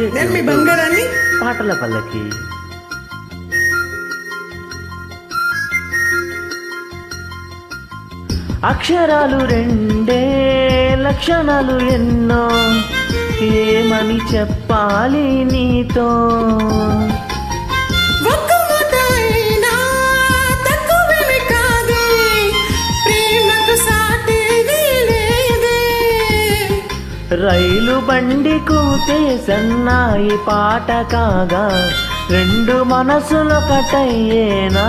నేను మీ బంగారాన్ని. పాటల పల్లకి. అక్షరాలు రెండే, లక్షణాలు ఎన్నో, ఏమని చెప్పాలి నీతో. రైలు బండి కూతే సన్నాయి పాట కాగా, రెండు మనసులొకటయ్యేనా.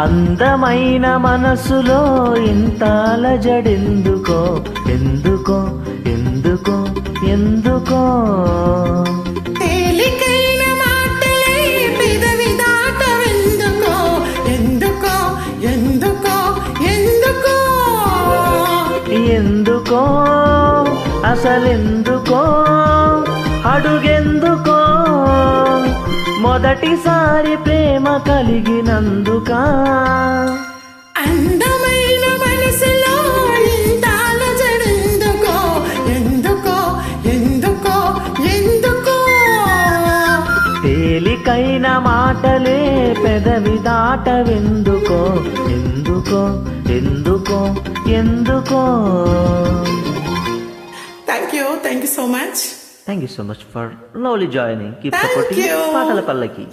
అందమైన మనసులో ఇంత అలజడెందుకో, ఎందుకో ఎందుకో ఎందుకో. తేలికైన మాటలే పెదవి దాటవెందుకో, ఎందుకో ఎందుకో ఎందుకో. ఎందుకో అసలెందుకో, అడుగెందుకో, మొదటిసారి ప్రేమ కలిగినందుక. అందమైన మనసులో ఇంత అలజడెందుకో, ఎందుకో ఎందుకో ఎందుకో. తేలికైన మాటలే పెదవి దాటవెందుకో, ఎందుకో ఎందుకో ఎందుకో. Thank you so much. Thank you so much for lovely joining. Keep supporting పాటల పల్లకి.